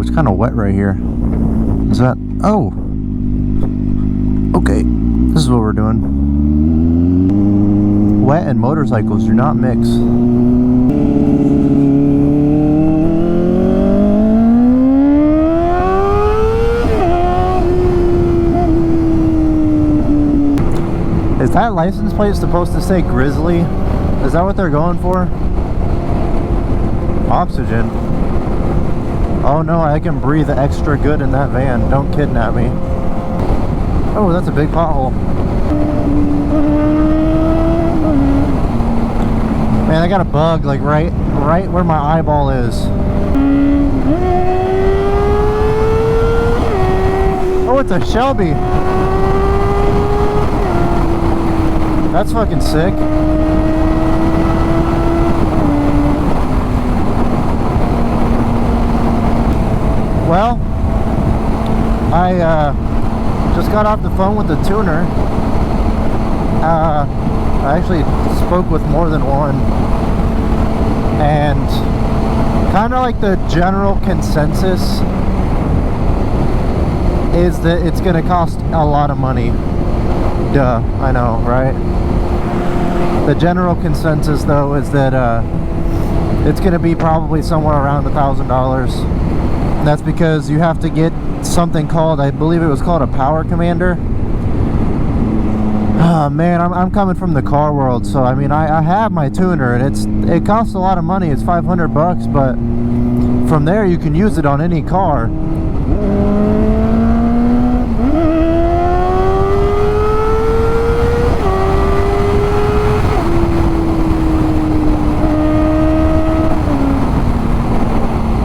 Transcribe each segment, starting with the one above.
It's kind of wet right here. Is that... Oh! Okay, this is what we're doing. Wet and motorcycles do not mix. Is that license plate supposed to say Grizzly? Is that what they're going for? Oxygen. Oh no, I can breathe extra good in that van. Don't kidnap me. Oh, that's a big pothole. Man, I got a bug like right where my eyeball is. Oh, it's a Shelby. That's fucking sick. Well, I just got off the phone with the tuner. I actually spoke with more than one, and kind of like the general consensus is that it's going to cost a lot of money. Duh, I know, right? The general consensus though is that it's going to be probably somewhere around $1,000. That's because you have to get something called, I believe it was called a power commander. Oh man, I'm coming from the car world, so I mean I have my tuner, and it costs a lot of money. It's $500, but from there you can use it on any car.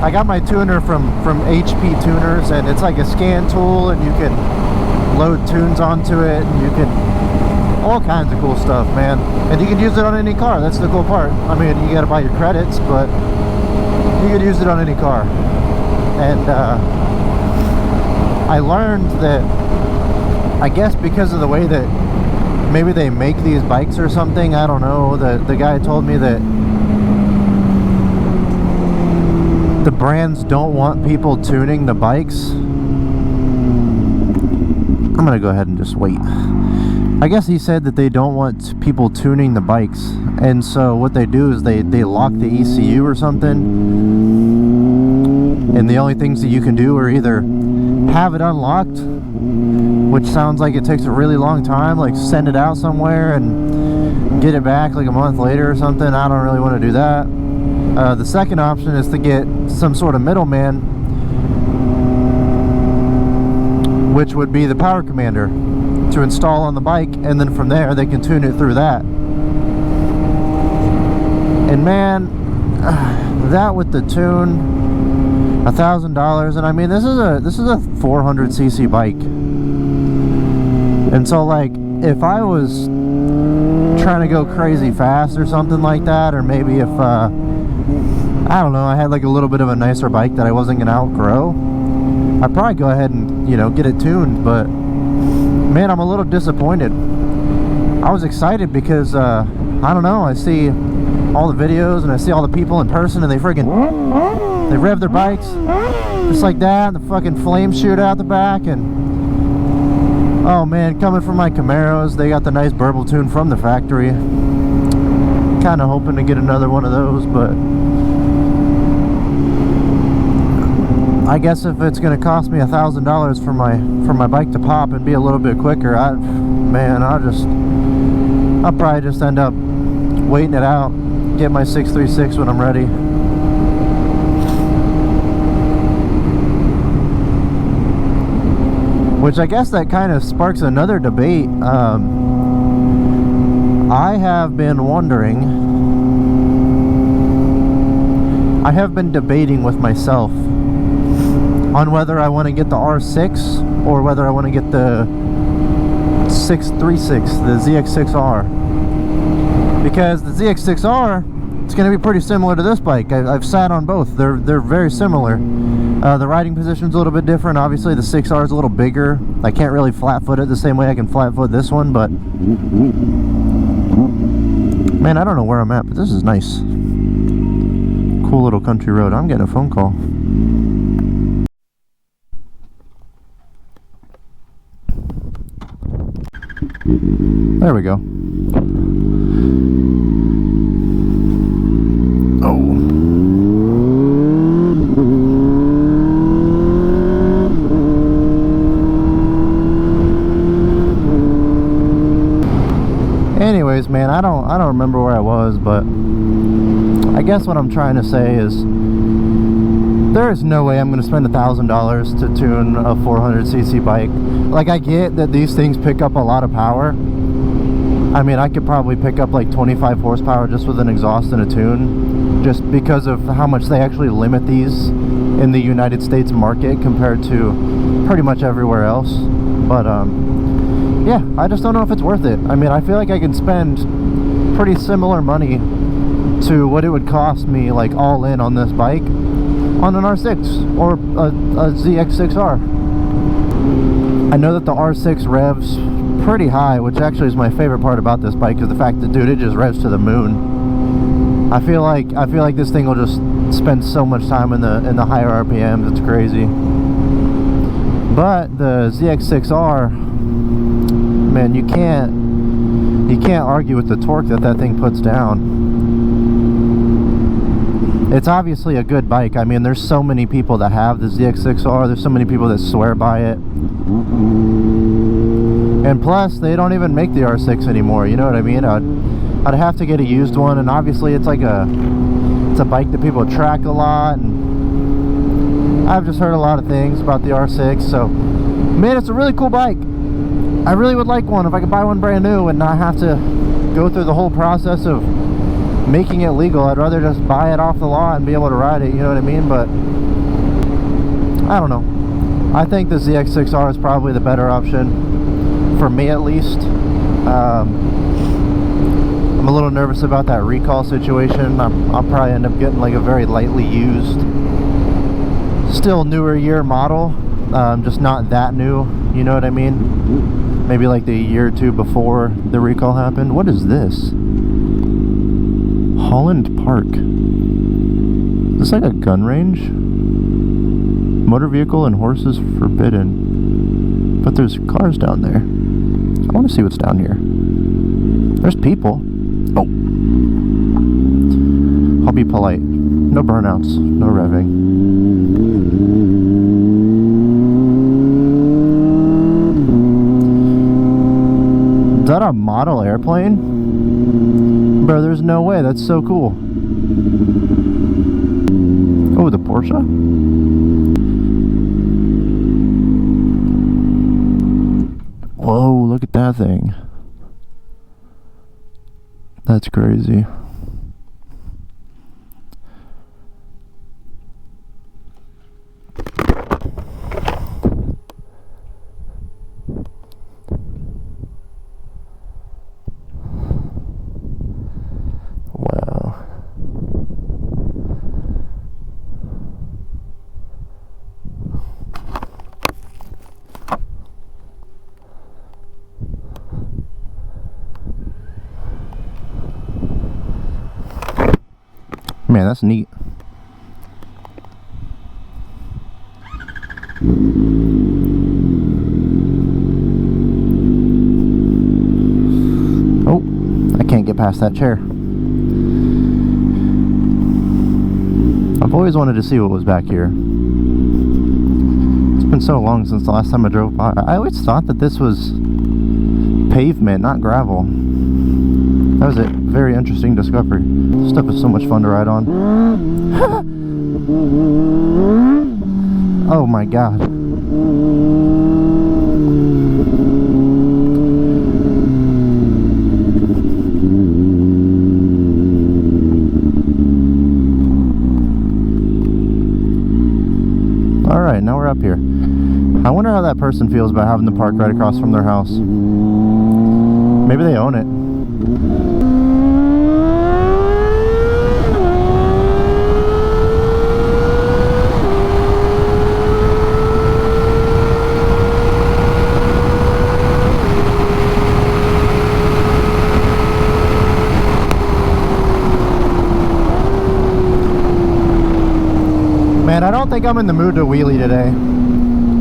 I got my tuner from HP Tuners, and it's like a scan tool, and you can load tunes onto it, and you can all kinds of cool stuff, man. And you can use it on any car. That's the cool part. I mean, you gotta buy your credits, but you can use it on any car. And I learned that, I guess because of the way that maybe they make these bikes or something, I don't know, the guy told me that the brands don't want people tuning the bikes. I'm gonna go ahead and just wait. I guess he said that they don't want people tuning the bikes, and so what they do is they lock the ECU or something, and the only things that you can do are either have it unlocked, which sounds like it takes a really long time, like send it out somewhere and get it back like a month later or something. I don't really want to do that. The second option is to get some sort of middleman, which would be the power commander, to install on the bike, and then from there they can tune it through that. And man, that with the tune, $1,000, and I mean this is a 400cc bike, and so like if I was trying to go crazy fast or something like that, or maybe if I don't know, I had like a little bit of a nicer bike that I wasn't gonna outgrow, I'd probably go ahead and, you know, get it tuned. But man, I'm a little disappointed. I was excited because I don't know, I see all the videos and I see all the people in person, and they rev their bikes just like that, and the fucking flames shoot out the back. And oh man, coming from my Camaros, they got the nice burble tune from the factory. Kind of hoping to get another one of those, but I guess if it's going to cost me $1,000 for my bike to pop and be a little bit quicker, I'll probably just end up waiting it out, get my 636 when I'm ready. Which I guess that kind of sparks another debate. I have been wondering, I have been debating with myself on whether I want to get the R6 or whether I want to get the 636, the ZX-4R. Because the ZX-4R, it's going to be pretty similar to this bike. I've sat on both. They're very similar. The riding position's a little bit different. Obviously the 6R is a little bigger. I can't really flat foot it the same way I can flat foot this one, but man, I don't know where I'm at, but this is nice. Cool little country road. I'm getting a phone call. There we go. Oh. Anyways, man, I don't remember where I was, but I guess what I'm trying to say is there is no way I'm going to spend $1,000 to tune a 400cc bike. Like, I get that these things pick up a lot of power. I mean, I could probably pick up like 25 horsepower just with an exhaust and a tune, just because of how much they actually limit these in the United States market compared to pretty much everywhere else. But yeah, I just don't know if it's worth it. I mean, I feel like I can spend pretty similar money to what it would cost me, like all in on this bike, on an R6 or a ZX-4R. I know that the R6 revs pretty high, which actually is my favorite part about this bike, is the fact that, dude, it just revs to the moon. I feel like this thing will just spend so much time in the higher RPMs. It's crazy. But the ZX-4R, man, you can't argue with the torque that thing puts down. It's obviously a good bike. I mean, there's so many people that have the ZX-4R. There's so many people that swear by it. And plus, they don't even make the R6 anymore. You know what I mean? I'd have to get a used one, and obviously it's a bike that people track a lot. And I've just heard a lot of things about the R6. So, man, it's a really cool bike. I really would like one if I could buy one brand new and not have to go through the whole process of making it legal. I'd rather just buy it off the lot and be able to ride it, you know what I mean? But I don't know. I think the ZX-4R is probably the better option, for me at least. I'm a little nervous about that recall situation. I'll probably end up getting like a very lightly used, still newer year model, just not that new, you know what I mean? Maybe like the year or two before the recall happened. What is this? Holland Park. Is this like a gun range? Motor vehicle and horses forbidden. But there's cars down there. I want to see what's down here. There's people. Oh. I'll be polite. No burnouts. No revving. Is that a model airplane? Bro, there's no way. That's so cool. Oh, the Porsche? Whoa, look at that thing. That's crazy. Man, that's neat. Oh, I can't get past that chair. I've always wanted to see what was back here. It's been so long since the last time I drove by. I always thought that this was pavement, not gravel. That was a very interesting discovery. This stuff is so much fun to ride on. Oh my god. Alright, now we're up here. I wonder how that person feels about having the park right across from their house. Maybe they own it. Man, I don't think I'm in the mood to wheelie today.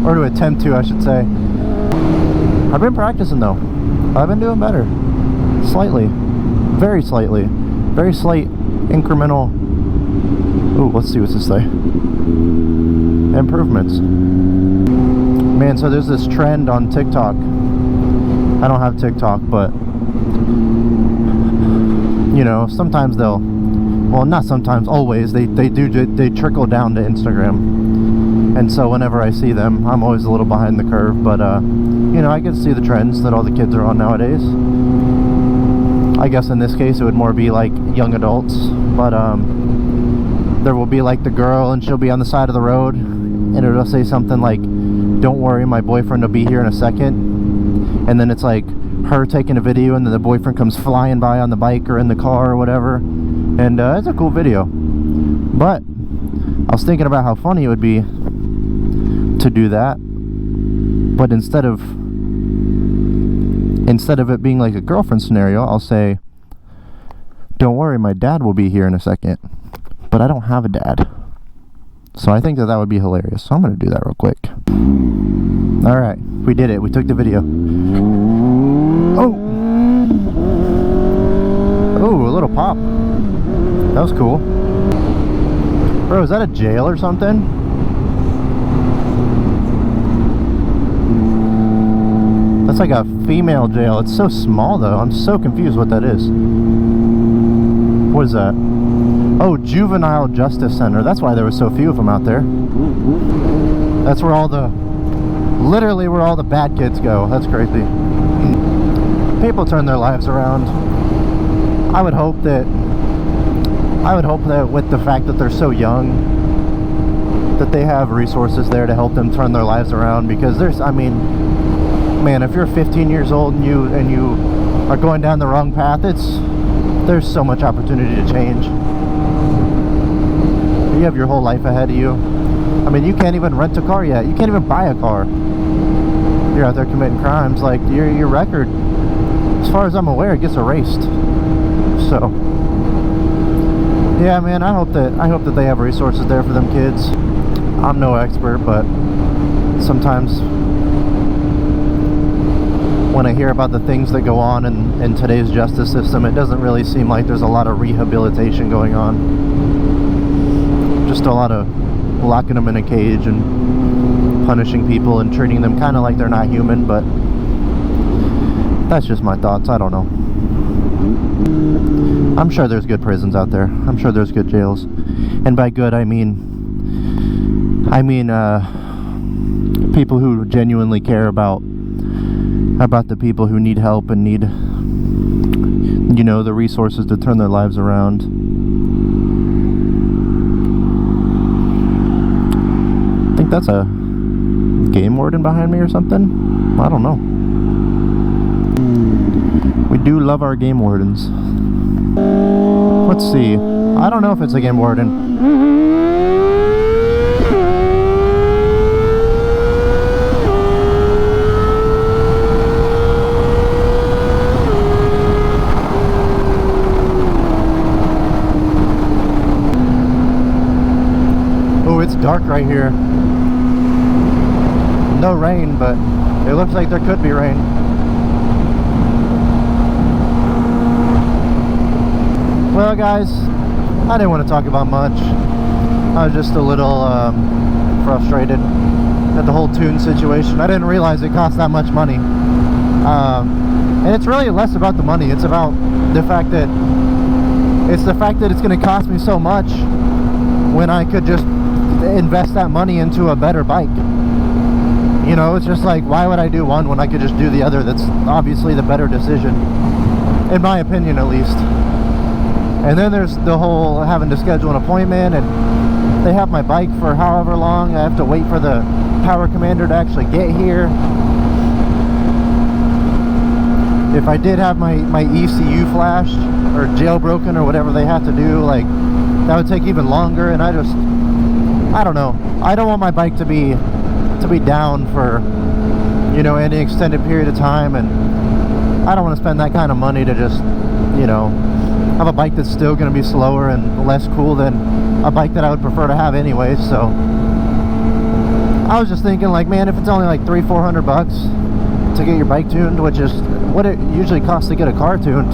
Or to attempt to, I should say. I've been practicing though. I've been doing better. Slightly. Very slightly. Very slight incremental. Ooh, let's see what's this say. Improvements. Man, so there's this trend on TikTok. I don't have TikTok, but you know, sometimes they'll, well, not sometimes, always, they trickle down to Instagram. And so whenever I see them, I'm always a little behind the curve, but you know, I get to see the trends that all the kids are on nowadays. I guess in this case it would more be like young adults, but there will be like the girl, and she'll be on the side of the road, and it'll say something like, "Don't worry, my boyfriend will be here in a second." And then it's like her taking a video, and then the boyfriend comes flying by on the bike or in the car or whatever, and it's a cool video. But I was thinking about how funny it would be to do that, but instead of it being like a girlfriend scenario, I'll say, "Don't worry, my dad will be here in a second." But I don't have a dad, so I think that would be hilarious. So I'm gonna do that real quick. All right, we did it. We took the video. Oh, oh, a little pop. That was cool. Bro, is that a jail or something? That's like a female jail. It's so small though. I'm so confused what that is. What is that? Oh, Juvenile Justice Center. That's why there were so few of them out there. That's where all the, literally where all the bad kids go. That's crazy. People turn their lives around. I would hope that with the fact that they're so young, that they have resources there to help them turn their lives around, because there's, I mean, man, if you're 15 years old and you are going down the wrong path, there's so much opportunity to change. You have your whole life ahead of you. I mean, you can't even rent a car yet. You can't even buy a car. You're out there committing crimes. Like, your record, as far as I'm aware, it gets erased. So yeah, man, I hope that they have resources there for them kids. I'm no expert, but sometimes when I hear about the things that go on in today's justice system, it doesn't really seem like there's a lot of rehabilitation going on. Just a lot of locking them in a cage and punishing people and treating them kind of like they're not human, but that's just my thoughts. I don't know. I'm sure there's good prisons out there. I'm sure there's good jails. And by good, I mean people who genuinely care about the people who need help and need, you know, the resources to turn their lives around. I think that's a game warden behind me or something. I don't know. We do love our game wardens. Let's see. I don't know if it's a game warden. Oh, it's dark right here. No rain, but it looks like there could be rain. Well, guys, I didn't want to talk about much. I was just a little frustrated at the whole tune situation. I didn't realize it cost that much money. And it's really less about the money. It's about the fact that it's going to cost me so much when I could just invest that money into a better bike. You know, it's just like, why would I do one when I could just do the other? That's obviously the better decision, in my opinion at least. And then there's the whole having to schedule an appointment, and they have my bike for however long. I have to wait for the power commander to actually get here. If I did have my ECU flashed or jailbroken or whatever they have to do, like, that would take even longer. And I don't know. I don't want my bike to be down for, you know, any extended period of time, and I don't want to spend that kind of money to just, you know, have a bike that's still going to be slower and less cool than a bike that I would prefer to have anyway. So I was just thinking, like, man, if it's only like $300-400 to get your bike tuned, which is what it usually costs to get a car tuned.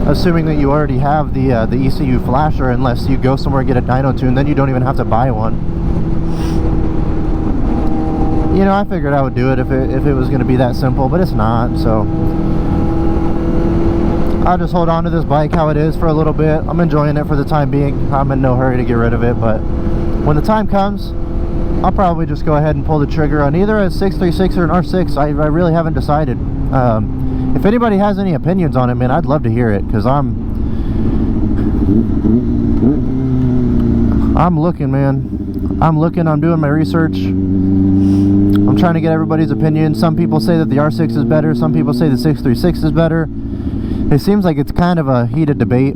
Assuming that you already have the ECU flasher, unless you go somewhere and get a dyno tune, then you don't even have to buy one. You know, I figured I would do it if it was going to be that simple, but it's not, so I'll just hold on to this bike how it is for a little bit. I'm enjoying it for the time being. I'm in no hurry to get rid of it, but when the time comes, I'll probably just go ahead and pull the trigger on either a 636 or an R6. I really haven't decided. If anybody has any opinions on it, man, I'd love to hear it, because I'm looking, man. I'm looking, I'm doing my research. I'm trying to get everybody's opinion. Some people say that the R6 is better. Some people say the 636 is better. It seems like it's kind of a heated debate.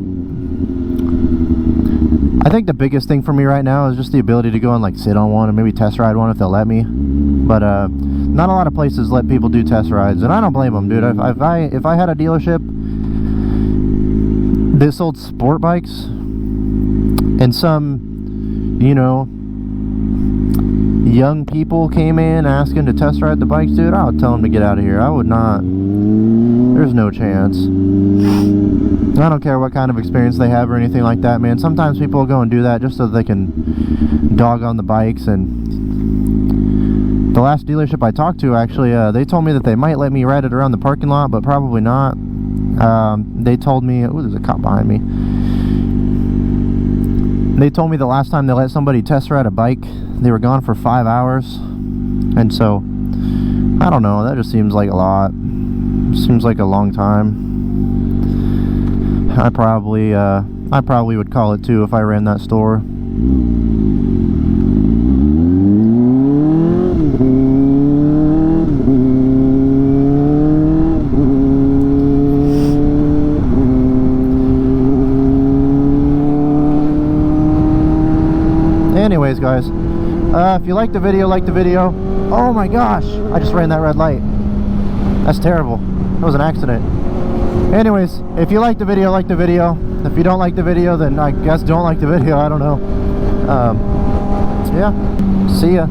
I think the biggest thing for me right now is just the ability to go and like sit on one and maybe test ride one if they'll let me. But not a lot of places let people do test rides, and I don't blame them, dude. If I had a dealership that sold sport bikes and some, you know, young people came in asking to test ride the bikes, dude, I would tell them to get out of here. I would not. There's no chance. I don't care what kind of experience they have or anything like that, man. Sometimes people go and do that just so they can dog on the bikes. And the last dealership I talked to, actually, they told me that they might let me ride it around the parking lot, but probably not. They told me, ooh, there's a cop behind me. They told me the last time they let somebody test ride a bike, they were gone for 5 hours. And so, I don't know, that just seems like a lot. Seems like a long time. I probably would call it too if I ran that store. Anyways, guys, if you like the video, like the video. Oh my gosh, I just ran that red light. That's terrible. That was an accident. Anyways, if you like the video, like the video. If you don't like the video, then I guess don't like the video. I don't know. Yeah. See ya.